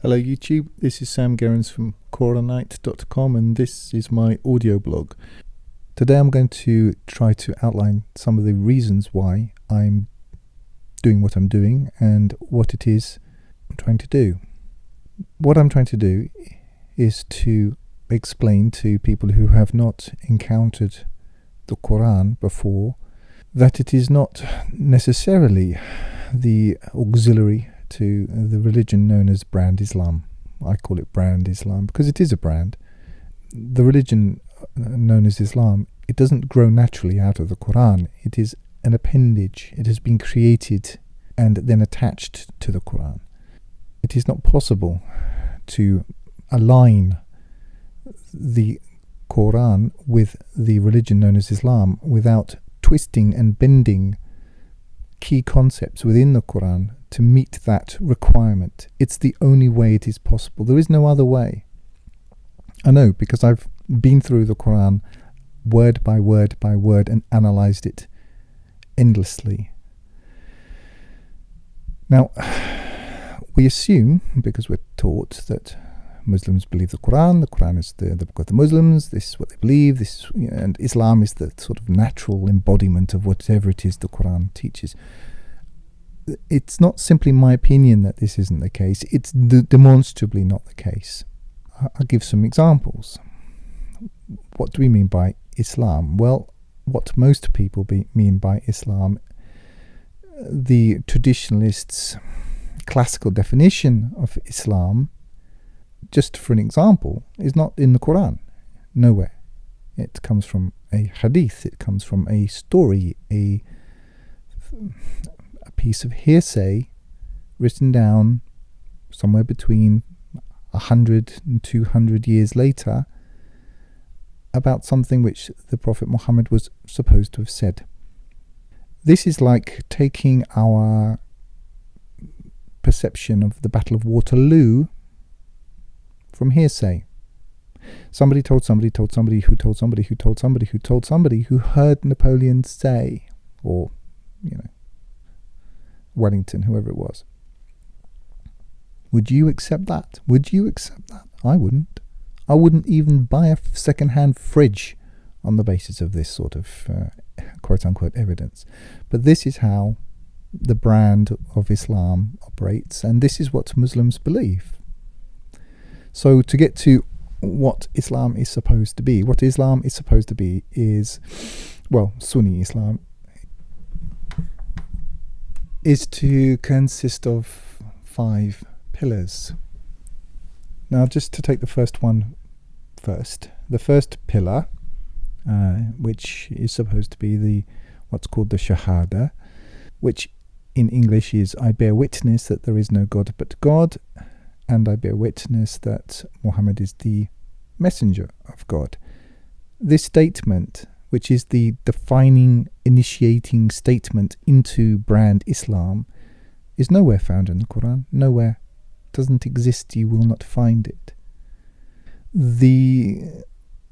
Hello YouTube, this is Sam Gerrans from Qur'anite.com and this is my audio blog. Today I'm going to try to outline some of the reasons why I'm doing what I'm doing and what it is I'm trying to do. What I'm trying to do is to explain to people who have not encountered the Qur'an before that it is not necessarily the auxiliary to the religion known as brand Islam. I call it brand Islam because it is a brand. The religion known as Islam, it doesn't grow naturally out of the Qur'an. It is an appendage. It has been created and then attached to the Qur'an. It is not possible to align the Qur'an with the religion known as Islam without twisting and bending key concepts within the Qur'an to meet that requirement. It's the only way it is possible. There is no other way. I know, because I've been through the Qur'an word by word by word and analysed it endlessly. Now, we assume, because we're taught that Muslims believe the Qur'an is the book of the Muslims, this is what they believe, and Islam is the sort of natural embodiment of whatever it is the Qur'an teaches. It's not simply my opinion that this isn't the case, it's demonstrably not the case. I'll give some examples. What do we mean by Islam? Well, what most people mean by Islam, the traditionalists' classical definition of Islam, just for an example, is not in the Qur'an. Nowhere. It comes from a hadith, it comes from a story, a piece of hearsay written down somewhere between 100 and 200 years later about something which the Prophet Muhammad was supposed to have said. This is like taking our perception of the Battle of Waterloo from hearsay. Somebody told somebody told somebody who told somebody who told somebody who told somebody who heard Napoleon say, or, Wellington, whoever it was. Would you accept that? Would you accept that? I wouldn't. I wouldn't even buy a second-hand fridge on the basis of this sort of quote-unquote evidence. But this is how the brand of Islam operates, and this is what Muslims believe. So to get to what Islam is supposed to be, what Islam is supposed to be is, well, Sunni Islam is to consist of 5 pillars. Now, just to take the first one first, the first pillar, which is supposed to be what's called the Shahada, which in English is I bear witness that there is no God but God, and I bear witness that Muhammad is the messenger of God. This statement, which is the defining, initiating statement into brand Islam, is nowhere found in the Qur'an. Nowhere. It doesn't exist. You will not find it. The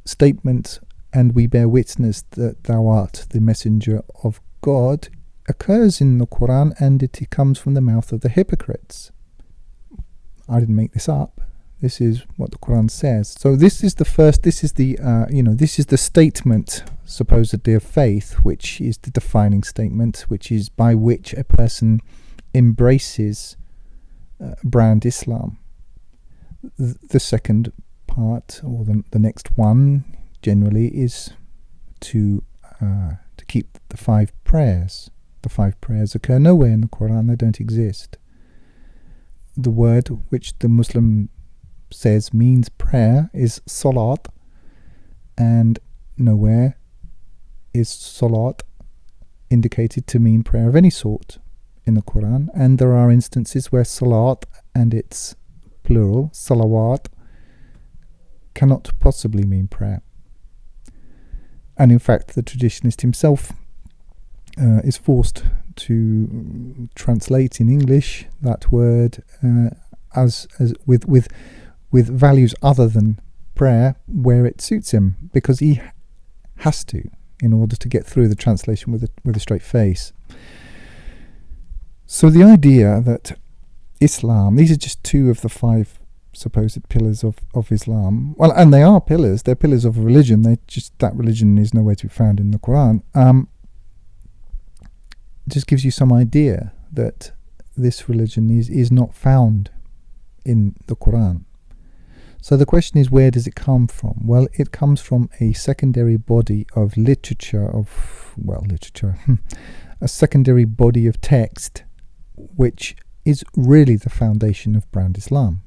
statement, and we bear witness that thou art the messenger of God, occurs in the Qur'an, and it comes from the mouth of the hypocrites. I didn't make this up. This is what the Qur'an says. So this is the first, this is the statement supposedly of faith, which is the defining statement, which is by which a person embraces brand Islam. The second part, or the next one, generally is to keep the 5 prayers. The 5 prayers occur nowhere in the Qur'an, they don't exist. The word which the Muslim says means prayer is salat, and nowhere is salat indicated to mean prayer of any sort in the Qur'an, and there are instances where salat, and it's plural, salawat, cannot possibly mean prayer. And in fact, the traditionalist himself is forced to translate in English that word as with values other than prayer where it suits him, because he has to, in order to get through the translation with a straight face. So the idea that Islam, these are just 2 of the 5 supposed pillars of Islam. Well, and they are pillars. They're pillars of a religion. That religion is nowhere to be found in the Qur'an. Just gives you some idea that this religion is not found in the Qur'an. So the question is, where does it come from? Well, it comes from a secondary body of literature, a secondary body of text, which is really the foundation of brand Islam.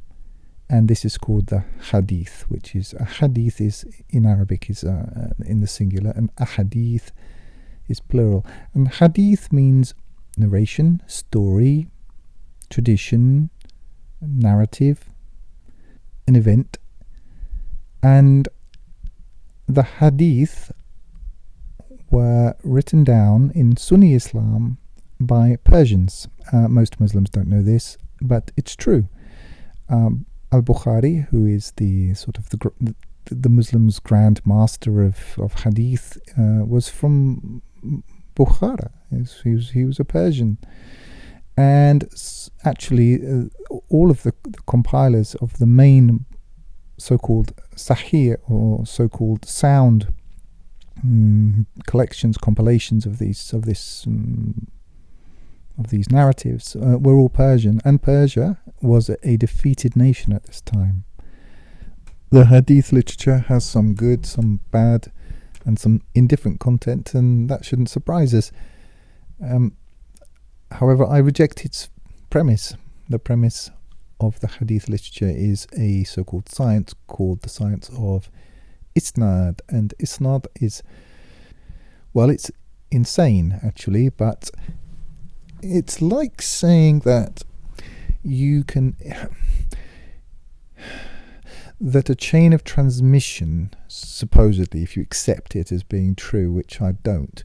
And this is called the hadith, which is, a hadith is, in Arabic, is in the singular, and a hadith is plural. And hadith means narration, story, tradition, narrative, an event. And the hadith were written down in Sunni Islam by Persians. Most Muslims don't know this, but it's true. Al-Bukhari, who is the sort of the Muslims' grand master of hadith, was from Bukhara. He was a Persian. And actually, all of the compilers of the main so-called sahih, or so-called sound collections, compilations of these narratives, were all Persian, and Persia was a defeated nation at this time. The hadith literature has some good, some bad, and some indifferent content, and that shouldn't surprise us. However, I reject its premise. The premise of the hadith literature is a so-called science called the science of isnad, and isnad is, well, it's insane actually, but it's like saying that that a chain of transmission, supposedly, if you accept it as being true, which I don't,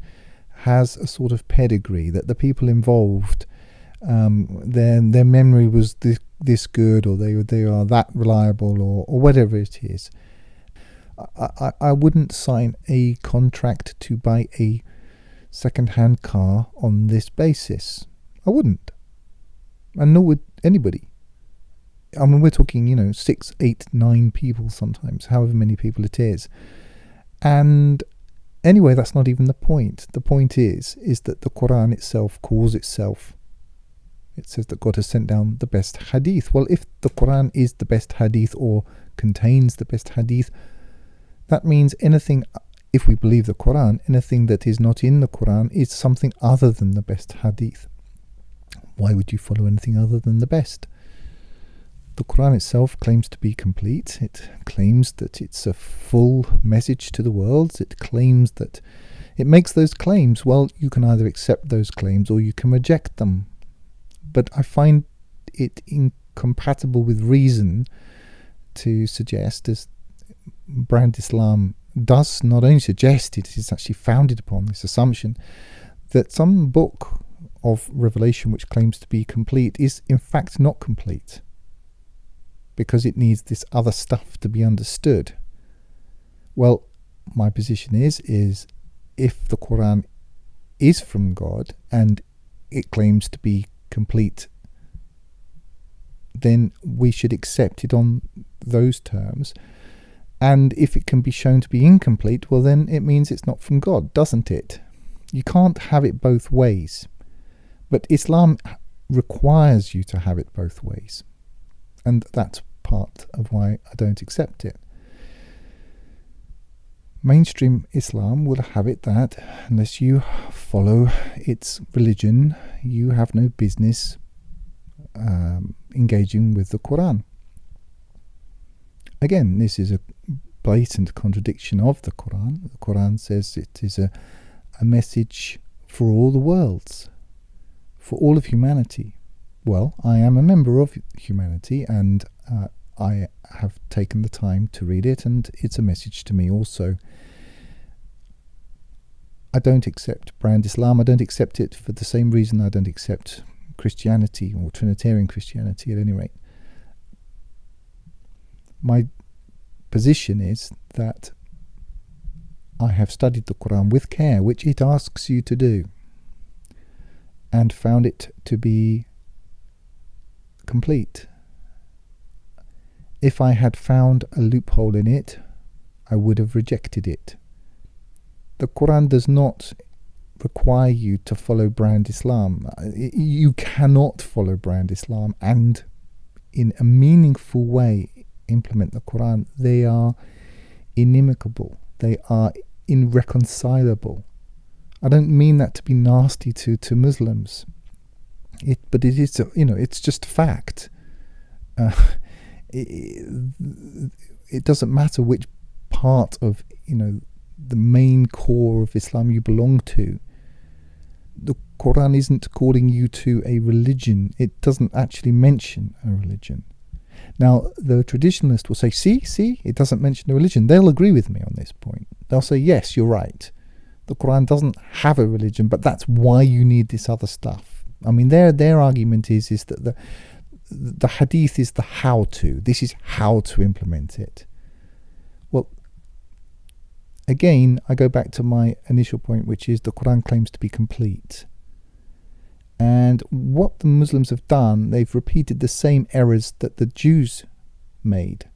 has a sort of pedigree, that the people involved, their memory was this good, or they are that reliable, or whatever it is. I wouldn't sign a contract to buy a second-hand car on this basis. I wouldn't, and nor would anybody. I mean, we're talking, 6, 8, 9 people sometimes, however many people it is. And anyway, that's not even the point. The point is that the Qur'an itself calls itself, it says that God has sent down the best hadith. Well, if the Qur'an is the best hadith, or contains the best hadith, that means anything, if we believe the Qur'an, anything that is not in the Qur'an is something other than the best hadith. Why would you follow anything other than the best? The Qur'an itself claims to be complete. It claims that it's a full message to the world. It claims that it makes those claims. Well, you can either accept those claims or you can reject them. But I find it incompatible with reason to suggest, as brand Islam does not only suggest, it is actually founded upon this assumption, that some book of revelation which claims to be complete is in fact not complete, because it needs this other stuff to be understood. Well, my position is if the Qur'an is from God and it claims to be complete, then we should accept it on those terms. And if it can be shown to be incomplete, well, then it means it's not from God, doesn't it? You can't have it both ways. But Islam requires you to have it both ways. And that's part of why I don't accept it. Mainstream Islam will have it that unless you follow its religion, you have no business engaging with the Qur'an. Again, this is a blatant contradiction of the Qur'an. The Qur'an says it is a message for all the worlds, for all of humanity. Well, I am a member of humanity, and I have taken the time to read it, and it's a message to me also. I don't accept brand Islam. I don't accept it for the same reason I don't accept Christianity, or Trinitarian Christianity at any rate. My position is that I have studied the Qur'an with care, which it asks you to do, and found it to be complete. If I had found a loophole in it, I would have rejected it. The Qur'an does not require you to follow brand Islam. You cannot follow brand Islam and in a meaningful way implement the Qur'an. They are inimical. They are irreconcilable. I don't mean that to be nasty to Muslims, but it is, it's just fact. It doesn't matter which part of, the main core of Islam you belong to. The Quran isn't calling you to a religion. It doesn't actually mention a religion. Now, the traditionalist will say, see, it doesn't mention a religion. They'll agree with me on this point. They'll say, yes, you're right. The Quran doesn't have a religion, but that's why you need this other stuff. I mean, their argument is that the hadith is the how-to. This is how to implement it. Well, again, I go back to my initial point, which is the Quran claims to be complete. And what the Muslims have done, they've repeated the same errors that the Jews made,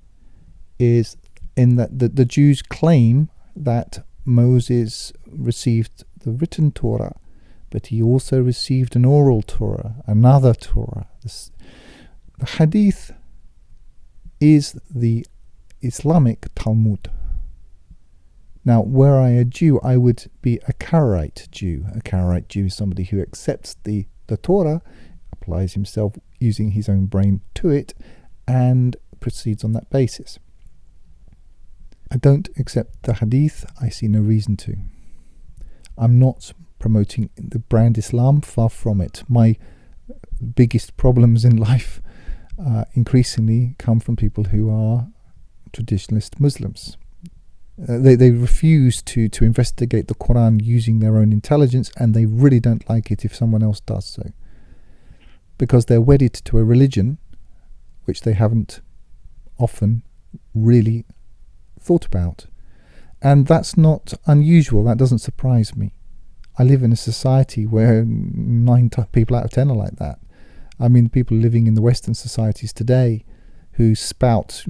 is in that the Jews claim that Moses received the written Torah, but he also received an oral Torah, another Torah. The Hadith is the Islamic Talmud. Now, were I a Jew, I would be a Karaite Jew. A Karaite Jew is somebody who accepts the Torah, applies himself using his own brain to it, and proceeds on that basis. I don't accept the Hadith. I see no reason to. I'm not promoting the brand Islam, far from it. My biggest problems in life increasingly come from people who are traditionalist Muslims. They refuse to investigate the Quran using their own intelligence, and they really don't like it if someone else does so, because they're wedded to a religion which they haven't often really thought about. And that's not unusual. That doesn't surprise me. I live in a society where 9 people out of 10 are like that. I mean, people living in the Western societies today who spout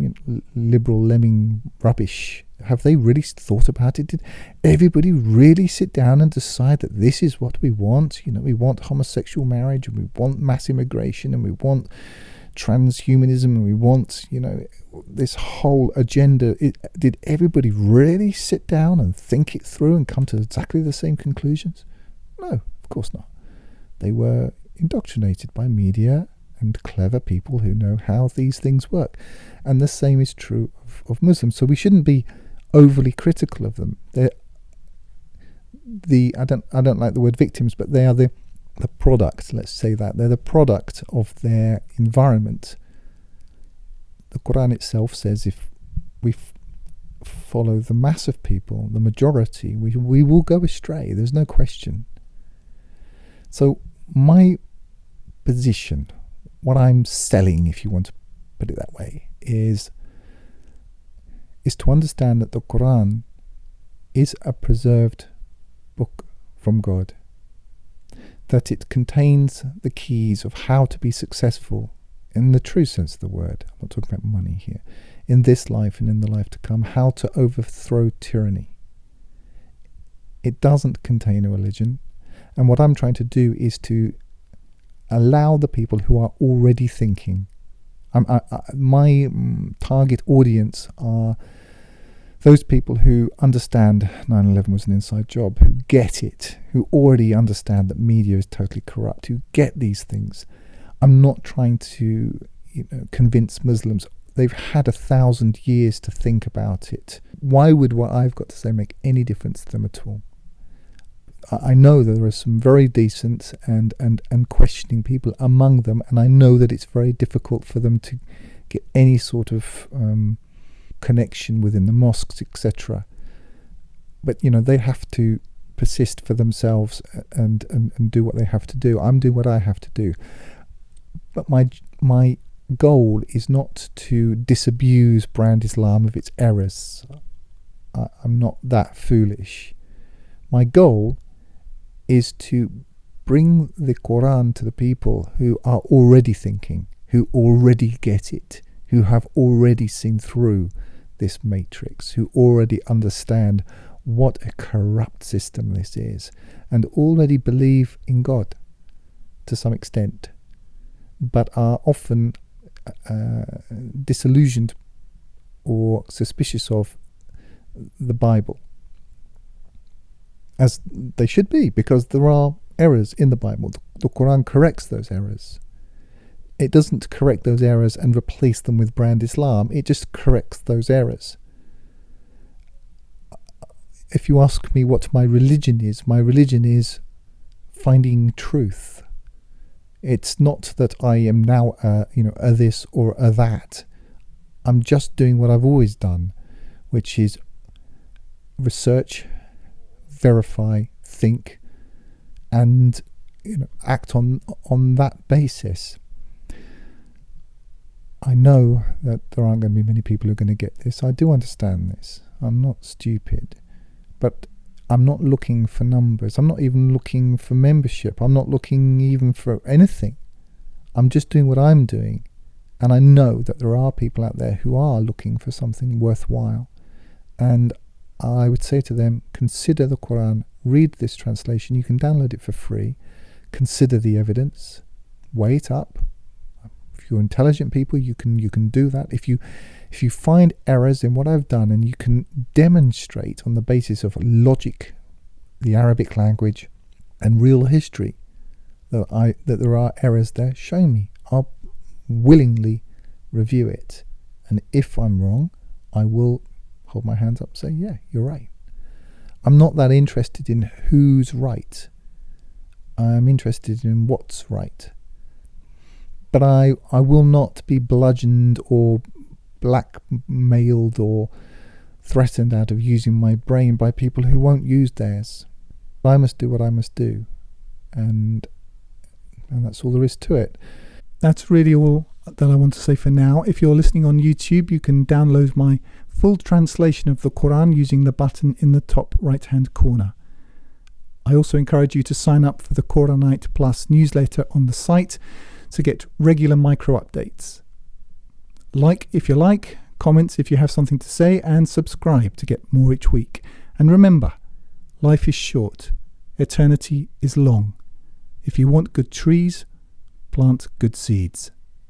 liberal lemming rubbish, have they really thought about it? Did everybody really sit down and decide that this is what we want? We want homosexual marriage, and we want mass immigration, and we want transhumanism, and we want, this whole agenda. Did everybody really sit down and think it through and come to exactly the same conclusions? No, of course not. They were indoctrinated by media and clever people who know how these things work. And the same is true of Muslims. So we shouldn't be overly critical of them. They're I don't like the word victims, but they are the product, let's say that. They're the product of their environment. The Quran itself says if we follow the mass of people, the majority, we will go astray. There's no question. So my position, what I'm selling, if you want to put it that way, is to understand that the Quran is a preserved book from God, that it contains the keys of how to be successful in the true sense of the word. I'm not talking about money here. In this life and in the life to come, how to overthrow tyranny. It doesn't contain a religion, and what I'm trying to do is to allow the people who are already thinking. My target audience are those people who understand 9/11 was an inside job, who get it, who already understand that media is totally corrupt, who get these things. I'm not trying to convince Muslims. They've had 1,000 years to think about it. Why would what I've got to say make any difference to them at all? I know that there are some very decent and questioning people among them, and I know that it's very difficult for them to get any sort of connection within the mosques, etc. But they have to persist for themselves and do what they have to do. I'm doing what I have to do. But my goal is not to disabuse brand Islam of its errors. I'm not that foolish. My goal is to bring the Quran to the people who are already thinking, who already get it, who have already seen through this matrix, who already understand what a corrupt system this is, and already believe in God to some extent, but are often disillusioned or suspicious of the Bible, as they should be, because there are errors in the Bible. The Qur'an corrects those errors. It doesn't correct those errors and replace them with brand Islam. It just corrects those errors. If you ask me what my religion is finding truth. It's not that I am now a this or a that. I'm just doing what I've always done, which is research, verify, think, and act on that basis. I know that there aren't going to be many people who are going to get this. I do understand this. I'm not stupid. But I'm not looking for numbers. I'm not even looking for membership. I'm not looking even for anything. I'm just doing what I'm doing. And I know that there are people out there who are looking for something worthwhile. And I would say to them, consider the Qur'an, read this translation. You can download it for free. Consider the evidence. Weigh it up. If you're intelligent people, you can do that. If you find errors in what I've done and you can demonstrate on the basis of logic, the Arabic language, and real history that there are errors there, show me. I'll willingly review it. And if I'm wrong, I will hold my hands up and say, yeah, you're right. I'm not that interested in who's right. I'm interested in what's right. But I will not be bludgeoned or blackmailed or threatened out of using my brain by people who won't use theirs. I must do what I must do, and that's all there is to it. That's really all that I want to say for now. If you're listening on YouTube, you can download my full translation of the Qur'an using the button in the top right hand corner. I also encourage you to sign up for the Qur'anite Plus newsletter on the site to get regular micro updates. Like if you like, comments if you have something to say, and subscribe to get more each week. And remember, life is short, eternity is long. If you want good trees, plant good seeds.